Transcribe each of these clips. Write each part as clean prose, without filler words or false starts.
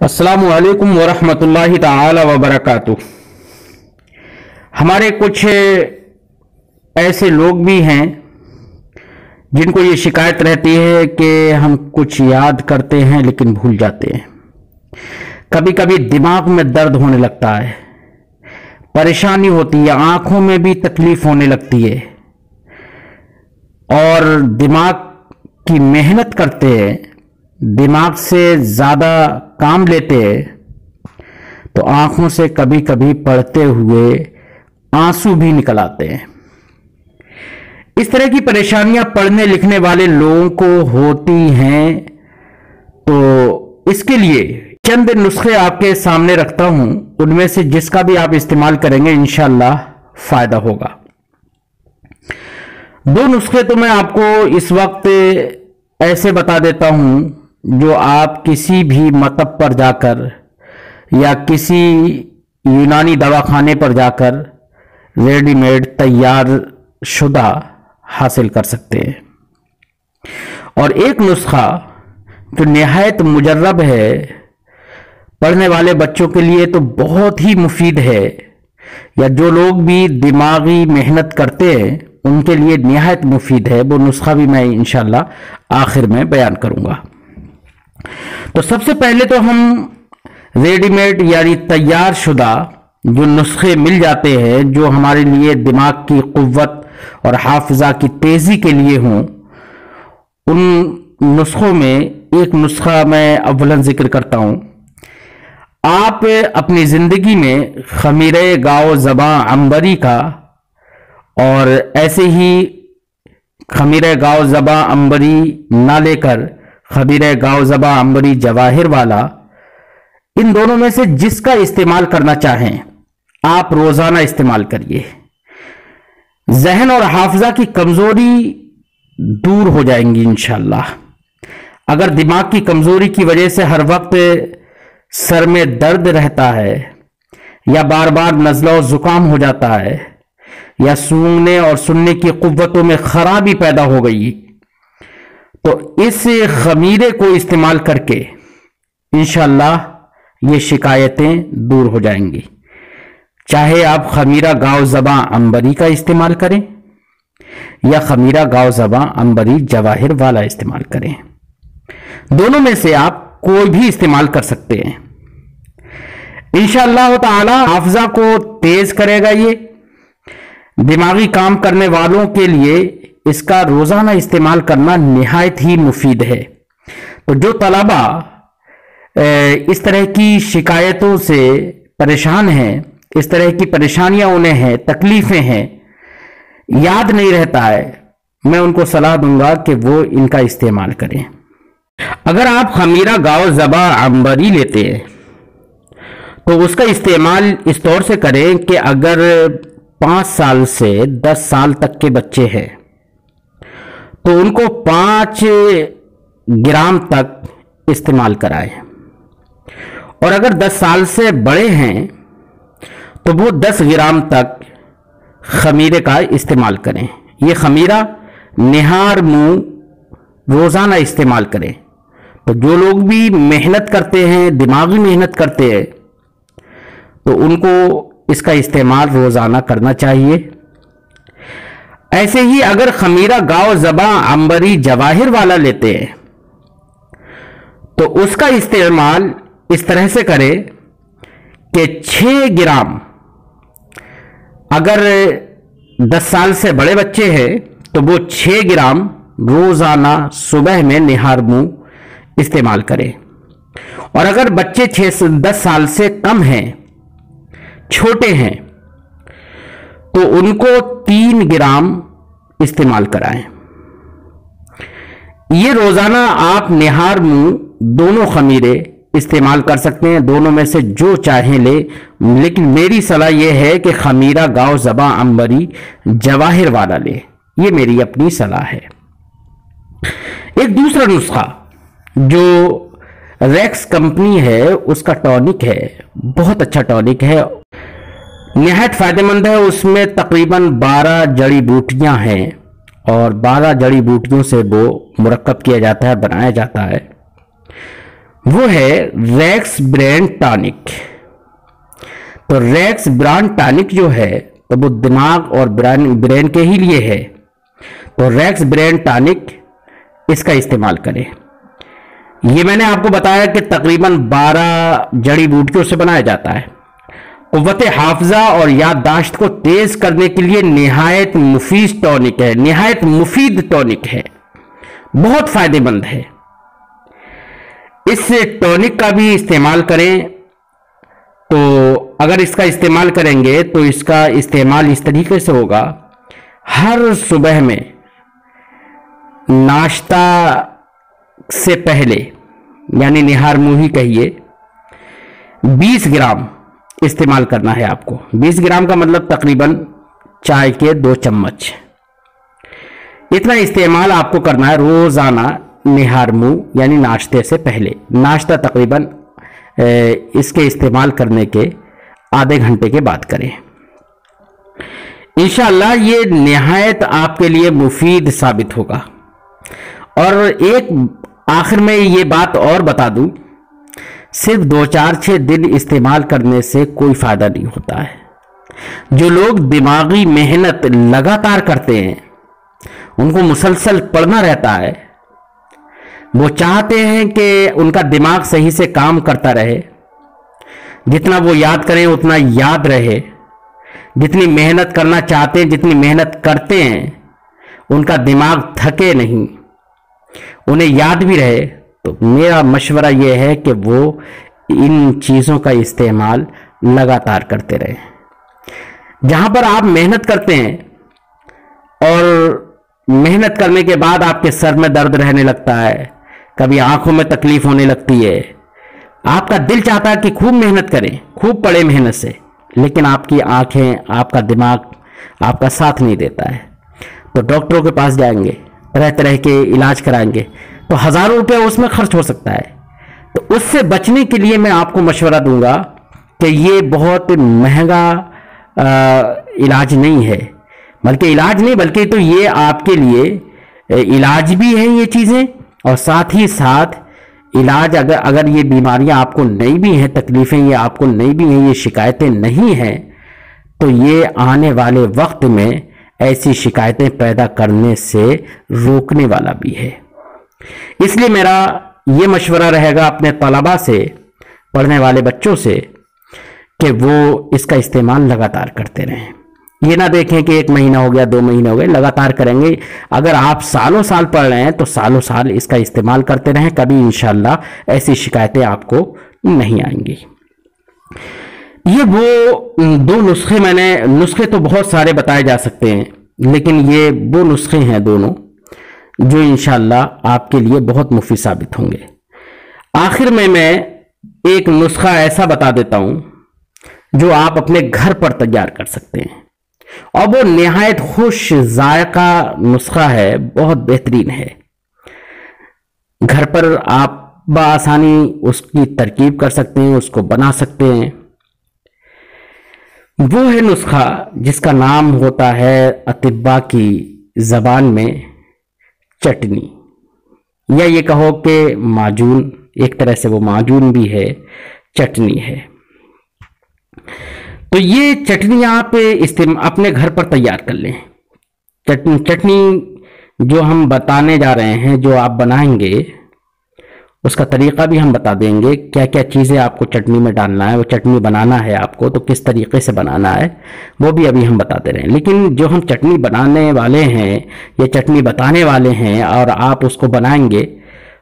अस्सलामु अलैकुम वरहमतुल्लाहि ताला वबरकातुह। हमारे कुछ ऐसे लोग भी हैं जिनको ये शिकायत रहती है कि हम कुछ याद करते हैं लेकिन भूल जाते हैं। कभी कभी दिमाग में दर्द होने लगता है, परेशानी होती है, आंखों में भी तकलीफ होने लगती है और दिमाग की मेहनत करते हैं, दिमाग से ज़्यादा काम लेते हैं तो आंखों से कभी कभी पड़ते हुए आंसू भी निकल आते हैं। इस तरह की परेशानियां पढ़ने लिखने वाले लोगों को होती हैं, तो इसके लिए चंद नुस्खे आपके सामने रखता हूं, उनमें से जिसका भी आप इस्तेमाल करेंगे इंशाअल्लाह फायदा होगा। दो नुस्खे तो मैं आपको इस वक्त ऐसे बता देता हूं जो आप किसी भी मतब पर जाकर या किसी यूनानी दवाखाने पर जाकर रेडीमेड तैयार शुदा हासिल कर सकते हैं। और एक नुस्खा जो निहायत मुजर्रब है, पढ़ने वाले बच्चों के लिए तो बहुत ही मुफीद है, या जो लोग भी दिमागी मेहनत करते हैं उनके लिए निहायत मुफीद है। वो नुस्खा भी मैं इंशाअल्लाह आखिर में बयान करूंगा। तो सबसे पहले तो हम रेडीमेड यानी तैयार शुदा जो नुस्खे मिल जाते हैं, जो हमारे लिए दिमाग की कुव्वत और हाफिजा की तेजी के लिए हों, उन नुस्खों में एक नुस्खा मैं अव्वलन जिक्र करता हूं। आप अपनी जिंदगी में खमीरे गाओ ज़बां अंबरी का और ऐसे ही खमीरे गाओ ज़बां अंबरी ना लेकर खमीरे गाओ ज़बां अंबरी जवाहिर वाला, इन दोनों में से जिसका इस्तेमाल करना चाहें आप रोजाना इस्तेमाल करिए। जहन और हाफिजा की कमजोरी दूर हो जाएंगी इंशाअल्लाह। अगर दिमाग की कमजोरी की वजह से हर वक्त सर में दर्द रहता है, या बार बार नज़ला और जुकाम हो जाता है, या सूंघने और सुनने की कुव्वतों में खराबी पैदा हो गई, तो इस खमीरे को इस्तेमाल करके इंशाअल्लाह ये शिकायतें दूर हो जाएंगी। चाहे आप खमीरा गाओ ज़बां अंबरी का इस्तेमाल करें या खमीरा गाओ ज़बां अंबरी जवाहिर वाला इस्तेमाल करें, दोनों में से आप कोई भी इस्तेमाल कर सकते हैं। इंशाअल्लाह ताला हाफिजा को तेज करेगा। ये दिमागी काम करने वालों के लिए इसका रोजाना इस्तेमाल करना निहायत ही मुफीद है। तो जो तलबा इस तरह की शिकायतों से परेशान हैं, इस तरह की परेशानियां उन्हें हैं, तकलीफें हैं, याद नहीं रहता है, मैं उनको सलाह दूंगा कि वो इनका इस्तेमाल करें। अगर आप खमीरा गाओ ज़बां अंबरी लेते हैं तो उसका इस्तेमाल इस तौर से करें कि अगर 5 साल से 10 साल तक के बच्चे हैं तो उनको 5 ग्राम तक इस्तेमाल कराएं, और अगर 10 साल से बड़े हैं तो वो 10 ग्राम तक खमीरे का इस्तेमाल करें। ये खमीरा निहार मुंह रोज़ाना इस्तेमाल करें। तो जो लोग भी मेहनत करते हैं, दिमागी मेहनत करते हैं, तो उनको इसका इस्तेमाल रोज़ाना करना चाहिए। ऐसे ही अगर खमीरा गाओ ज़बां अंबरी जवाहिर वाला लेते हैं तो उसका इस्तेमाल इस तरह से करें कि 6 ग्राम, अगर 10 साल से बड़े बच्चे हैं तो वो 6 ग्राम रोजाना सुबह में निहार मुंह इस्तेमाल करें, और अगर बच्चे 6 से 10 साल से कम हैं, छोटे हैं, तो उनको 3 ग्राम इस्तेमाल कराएं। ये रोजाना आप निहार मुंह दोनों खमीरे इस्तेमाल कर सकते हैं, दोनों में से जो चाहें ले, लेकिन मेरी सलाह यह है कि खमीरा गाओ ज़बां अंबरी जवाहिर वाला ले। ये मेरी अपनी सलाह है। एक दूसरा नुस्खा जो रेक्स कंपनी है उसका टॉनिक है, बहुत अच्छा टॉनिक है, निहायत फायदेमंद है। उसमें तकरीबन 12 जड़ी बूटियां हैं और 12 जड़ी बूटियों से वो मुरक्कब किया जाता है, बनाया जाता है। वो है रेक्स ब्रेन टॉनिक। तो रेक्स ब्रेन टॉनिक जो है तो वो दिमाग और ब्रेन के ही लिए है। तो रेक्स ब्रेन टॉनिक इसका इस्तेमाल करें। ये मैंने आपको बताया कि तकरीबन 12 जड़ी बूटियों से बनाया जाता है। कुव्वत हाफजा और याददाश्त को तेज करने के लिए निहायत मुफीद टॉनिक है, निहायत मुफीद टॉनिक है, बहुत फायदेमंद है। इस टॉनिक का भी इस्तेमाल करें। तो अगर इसका इस्तेमाल करेंगे तो इसका इस्तेमाल इस तरीके से होगा, हर सुबह में नाश्ता से पहले, यानी निहार मुंह ही कहिए, 20 ग्राम इस्तेमाल करना है आपको। 20 ग्राम का मतलब तकरीबन चाय के 2 चम्मच। इतना इस्तेमाल आपको करना है रोजाना निहार मुंह, यानी नाश्ते से पहले। नाश्ता तकरीबन इसके इस्तेमाल करने के आधे घंटे के बाद करें। इंशाअल्लाह ये निहायत आपके लिए मुफीद साबित होगा। और एक आखिर में ये बात और बता दूं, सिर्फ 2-4-6 दिन इस्तेमाल करने से कोई फायदा नहीं होता है। जो लोग दिमागी मेहनत लगातार करते हैं, उनको मुसलसल पढ़ना रहता है, वो चाहते हैं कि उनका दिमाग सही से काम करता रहे, जितना वो याद करें उतना याद रहे, जितनी मेहनत करना चाहते हैं, जितनी मेहनत करते हैं, उनका दिमाग थके नहीं, उन्हें याद भी रहे। तो मेरा मशवरा यह है कि वो इन चीज़ों का इस्तेमाल लगातार करते रहें। जहां पर आप मेहनत करते हैं और मेहनत करने के बाद आपके सर में दर्द रहने लगता है, कभी आंखों में तकलीफ होने लगती है, आपका दिल चाहता है कि खूब मेहनत करें, खूब पढ़े मेहनत से, लेकिन आपकी आंखें, आपका दिमाग आपका साथ नहीं देता है, तो डॉक्टरों के पास जाएंगे, तरह तरह के इलाज कराएंगे, तो हज़ारों रुपया उसमें खर्च हो सकता है। तो उससे बचने के लिए मैं आपको मशवरा दूंगा कि ये बहुत महंगा इलाज नहीं है, बल्कि इलाज नहीं, बल्कि तो ये आपके लिए इलाज भी है ये चीज़ें, और साथ ही साथ इलाज, अगर ये बीमारियां आपको नहीं भी हैं, तकलीफ़ें ये आपको नहीं भी हैं, ये शिकायतें नहीं हैं, तो ये आने वाले वक्त में ऐसी शिकायतें पैदा करने से रोकने वाला भी है। इसलिए मेरा ये मशवरा रहेगा अपने तलबा से, पढ़ने वाले बच्चों से, कि वो इसका इस्तेमाल लगातार करते रहें। ये ना देखें कि 1 महीना हो गया, 2 महीने हो गए, लगातार करेंगे। अगर आप सालों साल पढ़ रहे हैं तो सालों साल इसका इस्तेमाल करते रहें, कभी इंशाल्लाह ऐसी शिकायतें आपको नहीं आएंगी। ये वो 2 नुस्खे नुस्खे तो बहुत सारे बताए जा सकते हैं, लेकिन ये वो नुस्खे हैं दोनों जो इंशाल्लाह आपके लिए बहुत मुफीद साबित होंगे। आखिर में मैं एक नुस्खा ऐसा बता देता हूं जो आप अपने घर पर तैयार कर सकते हैं, और वो निहायत खुश जायका नुस्खा है, बहुत बेहतरीन है। घर पर आप बआसानी उसकी तरकीब कर सकते हैं, उसको बना सकते हैं। वो है नुस्खा जिसका नाम होता है अतिब्बा की जबान में चटनी, या ये कहो कि माजून। एक तरह से वो माजून भी है, चटनी है। तो ये चटनी आप अपने घर पर तैयार कर लें। चटनी जो हम बताने जा रहे हैं, जो आप बनाएंगे, उसका तरीका भी हम बता देंगे, क्या क्या चीज़ें आपको चटनी में डालना है, वो चटनी बनाना है आपको तो किस तरीके से बनाना है, वो भी अभी हम बताते रहे। लेकिन जो हम चटनी बनाने वाले हैं, ये चटनी बताने वाले हैं और आप उसको बनाएंगे,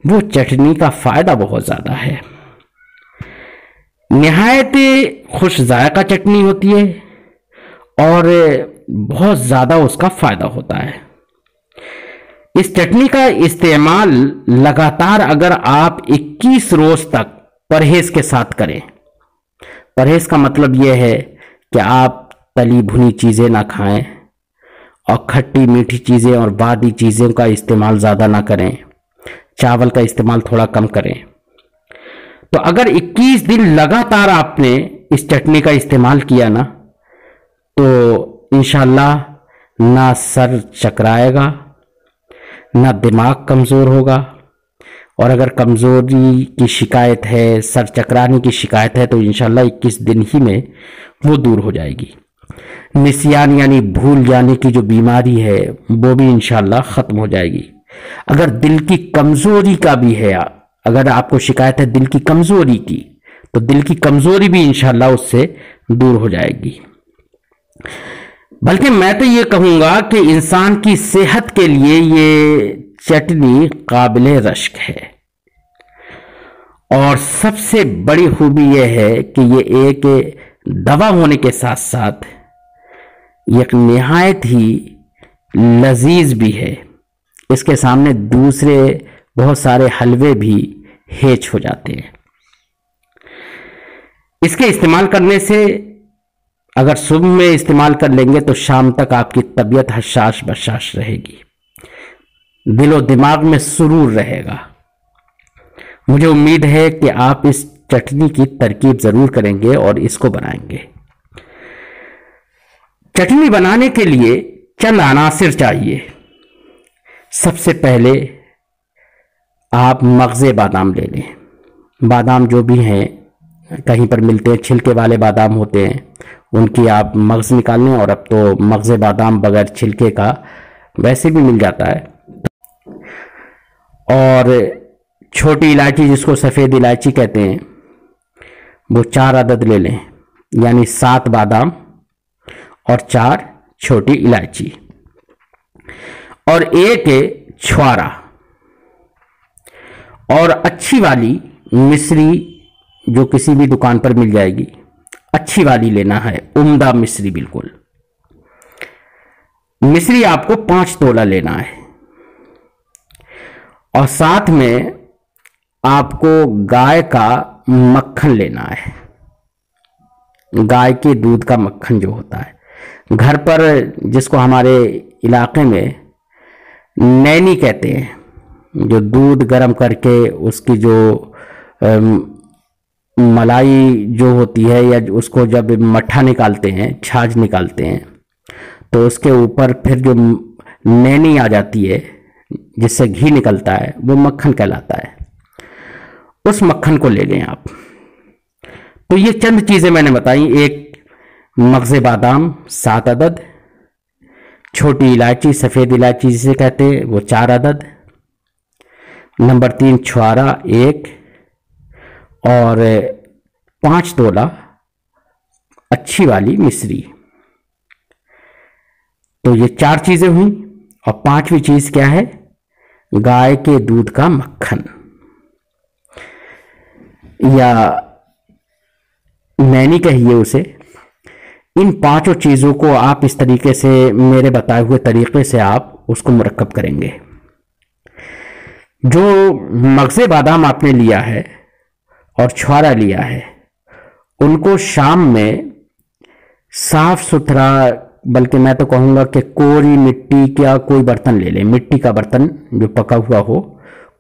वो चटनी का फ़ायदा बहुत ज़्यादा है। निहायत खुश जायका चटनी होती है और बहुत ज़्यादा उसका फ़ायदा होता है। इस चटनी का इस्तेमाल लगातार अगर आप 21 रोज तक परहेज के साथ करें, परहेज का मतलब यह है कि आप तली भुनी चीज़ें ना खाएं और खट्टी मीठी चीज़ें और बादी चीज़ों का इस्तेमाल ज़्यादा ना करें, चावल का इस्तेमाल थोड़ा कम करें। तो अगर 21 दिन लगातार आपने इस चटनी का इस्तेमाल किया ना, तो इंशाल्लाह ना सर चकराएगा, ना दिमाग कमज़ोर होगा और अगर कमज़ोरी की शिकायत है, सर चकराने की शिकायत है, तो इंशाल्लाह 21 दिन ही में वो दूर हो जाएगी। निसियान यानी भूल जाने की जो बीमारी है वो भी इंशाल्लाह ख़त्म हो जाएगी। अगर दिल की कमज़ोरी का भी है, अगर आपको शिकायत है दिल की कमज़ोरी की, तो दिल की कमज़ोरी भी इंशाल्लाह उससे दूर हो जाएगी। बल्कि मैं तो ये कहूँगा कि इंसान की सेहत के लिए ये चटनी काबिले रश्क है। और सबसे बड़ी खूबी यह है कि ये एक दवा होने के साथ साथ एक निहायत ही लजीज भी है। इसके सामने दूसरे बहुत सारे हलवे भी हेच हो जाते हैं। इसके इस्तेमाल करने से, अगर सुबह में इस्तेमाल कर लेंगे तो शाम तक आपकी तबीयत हशाश बशाश रहेगी, दिलो दिमाग में सुरूर रहेगा। मुझे उम्मीद है कि आप इस चटनी की तरकीब जरूर करेंगे और इसको बनाएंगे। चटनी बनाने के लिए चंद अनासिर चाहिए। सबसे पहले आप मगज़े बादाम ले लें। बादाम जो भी हैं कहीं पर मिलते हैं, छिलके वाले बादाम होते हैं, उनकी आप मगज़ निकाल लें। और अब तो मगज़े बादाम बगैर छिलके का वैसे भी मिल जाता है। और छोटी इलायची, जिसको सफ़ेद इलायची कहते हैं, वो 4 अदद ले लें, यानी 7 बादाम और 4 छोटी इलायची, और 1 छुआरा, और अच्छी वाली मिश्री जो किसी भी दुकान पर मिल जाएगी, अच्छी वाली लेना है, उम्दा मिश्री बिल्कुल। मिश्री आपको 5 तोला लेना है। और साथ में आपको गाय का मक्खन लेना है। गाय के दूध का मक्खन जो होता है, घर पर जिसको हमारे इलाके में नैनी कहते हैं, जो दूध गर्म करके उसकी जो मलाई जो होती है, या उसको जब मट्ठा निकालते हैं, छाछ निकालते हैं, तो उसके ऊपर फिर जो नैनी आ जाती है जिससे घी निकलता है, वो मक्खन कहलाता है। उस मक्खन को ले लें आप। तो ये चंद चीज़ें मैंने बताई। 1 मगज़े बादाम 7 अदद, छोटी इलायची, सफ़ेद इलायची जिसे कहते हैं, वो 4 अदद, नंबर 3 छुआरा 1, और 5 तोला अच्छी वाली मिश्री। तो ये 4 चीज़ें हुई। और 5वीं चीज़ क्या है? गाय के दूध का मक्खन, या नैनी कहिए उसे। इन 5 चीज़ों को आप इस तरीके से, मेरे बताए हुए तरीके से आप उसको मुरक्कब करेंगे। जो मगज़े बादाम आपने लिया है और छुआरा लिया है, उनको शाम में साफ सुथरा, बल्कि मैं तो कहूँगा कि कोरी मिट्टी का कोई बर्तन ले लें, मिट्टी का बर्तन जो पका हुआ हो,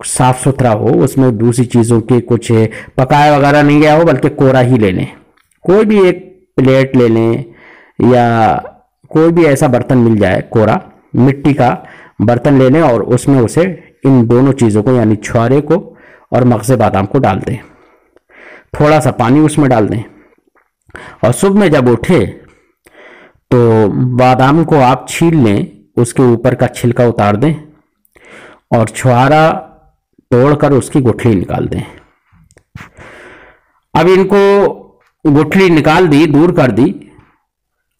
साफ सुथरा हो, उसमें दूसरी चीज़ों के कुछ पकाया वगैरह नहीं गया हो, बल्कि कोरा ही ले लें। कोई भी एक प्लेट ले लें, या कोई भी ऐसा बर्तन मिल जाए, कोरा मिट्टी का बर्तन ले लें, और उसमें उसे इन दोनों चीज़ों को, यानी छुआरे को और मगज़े बादाम को डाल दें। थोड़ा सा पानी उसमें डाल दें, और सुबह में जब उठे तो बादाम को आप छील लें, उसके ऊपर का छिलका उतार दें, और छुआरा तोड़कर उसकी गुठली निकाल दें। अब इनको गुठली निकाल दी, दूर कर दी।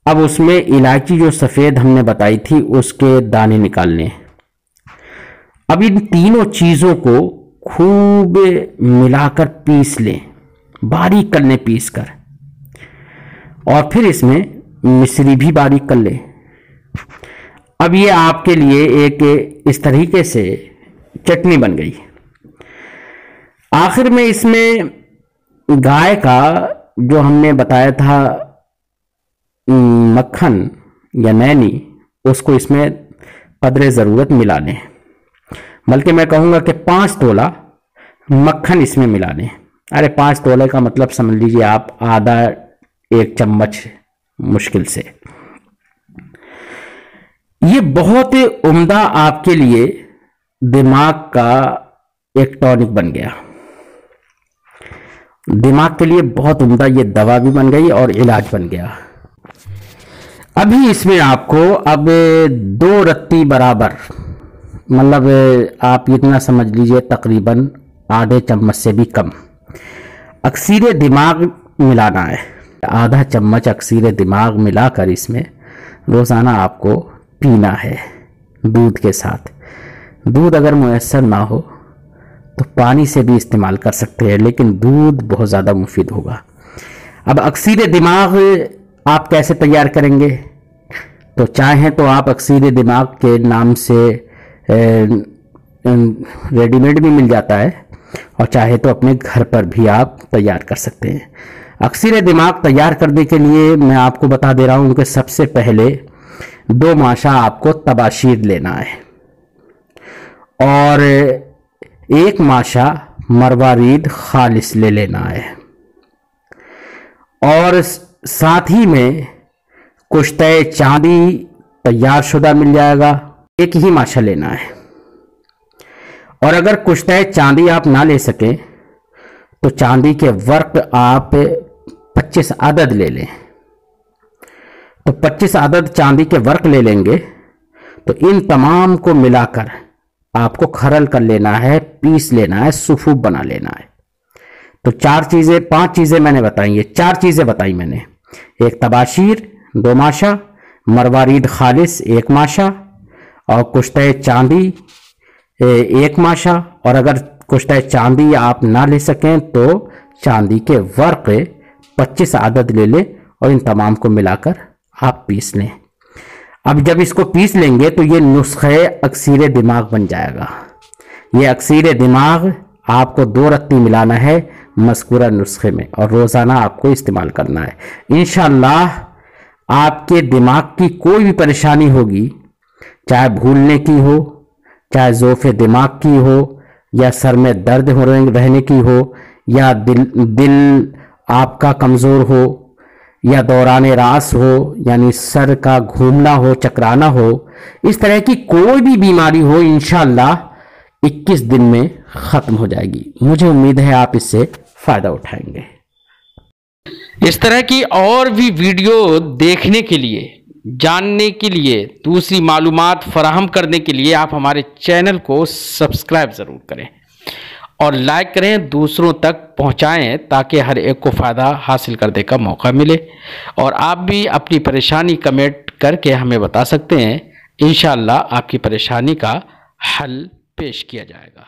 अब उसमें इलायची जो सफ़ेद हमने बताई थी, उसके दाने निकाल लें। अब इन तीनों चीज़ों को खूब मिलाकर पीस लें, बारीक कर लें, पीस कर, और फिर इसमें मिश्री भी बारीक कर लें। अब ये आपके लिए एक इस तरीके से चटनी बन गई। आखिर में इसमें गाय का जो हमने बताया था मक्खन या नैनी, उसको इसमें कदरे ज़रूरत मिला लें। बल्कि मैं कहूँगा कि 5 तोला मक्खन इसमें मिला लें। अरे 5 तोले का मतलब समझ लीजिए आप आधा 1 चम्मच मुश्किल से। ये बहुत उम्दा आपके लिए दिमाग का एक टॉनिक बन गया। दिमाग के लिए बहुत उम्दा ये दवा भी बन गई और इलाज बन गया। अभी इसमें आपको अब 2 रत्ती बराबर, मतलब आप इतना समझ लीजिए तकरीबन आधे चम्मच से भी कम अक्सीर दिमाग मिलाना है। आधा चम्मच अक्सीर दिमाग मिलाकर इसमें रोज़ाना आपको पीना है दूध के साथ। दूध अगर मुयस्सर ना हो तो पानी से भी इस्तेमाल कर सकते हैं, लेकिन दूध बहुत ज़्यादा मुफीद होगा। अब अक्सीर दिमाग आप कैसे तैयार करेंगे? तो चाहें तो आप अक्सीर दिमाग के नाम से रेडीमेड भी मिल जाता है, और चाहे तो अपने घर पर भी आप तैयार कर सकते हैं। अक्सीर दिमाग तैयार करने के लिए मैं आपको बता दे रहा हूँ कि सबसे पहले 2 माशा आपको तबाशीर लेना है और 1 माशा मरवारीद खालिस ले लेना है, और साथ ही में कुश्ते चांदी तैयार शुदा मिल जाएगा। 1 ही माशा लेना है। और अगर कुश्ते चांदी आप ना ले सकें तो चांदी के वर्क आप 25 अदद ले लें। तो 25 अदद चांदी के वर्क ले लेंगे तो इन तमाम को मिलाकर आपको खरल कर लेना है, पीस लेना है, सुफूफ बना लेना है। तो 5 चीजें मैंने बताई है, 4 चीजें बताई मैंने। 1 तबाशीर, 2 माशा, मरवारीद खालिस 1 माशा, और कुश्ते चांदी 1 माशा। और अगर कुश्ते चांदी आप ना ले सकें तो चांदी के वर्क 25 अदद ले लें और इन तमाम को मिलाकर आप पीस लें। अब जब इसको पीस लेंगे तो ये नुस्खे अक्सीर दिमाग बन जाएगा। ये अक्सीर दिमाग आपको 2 रत्ती मिलाना है मज़कूरा नुस्खे में, और रोज़ाना आपको इस्तेमाल करना है। इंशाअल्लाह आपके दिमाग की कोई भी परेशानी होगी, चाहे भूलने की हो, चाहे ज़ोफ़े दिमाग की हो, या सर में दर्द हो रहने की हो, या दिल आपका कमज़ोर हो, या दौरान रास हो यानी सर का घूमना हो, चकराना हो, इस तरह की कोई भी बीमारी हो, इंशाअल्लाह 21 दिन में ख़त्म हो जाएगी। मुझे उम्मीद है आप इससे फ़ायदा उठाएंगे। इस तरह की और भी वीडियो देखने के लिए, जानने के लिए, दूसरी मालूमात फराहम करने के लिए आप हमारे चैनल को सब्सक्राइब ज़रूर करें और लाइक करें, दूसरों तक पहुंचाएं ताकि हर एक को फ़ायदा हासिल करने का मौका मिले। और आप भी अपनी परेशानी कमेंट करके हमें बता सकते हैं। इंशाअल्लाह आपकी परेशानी का हल पेश किया जाएगा।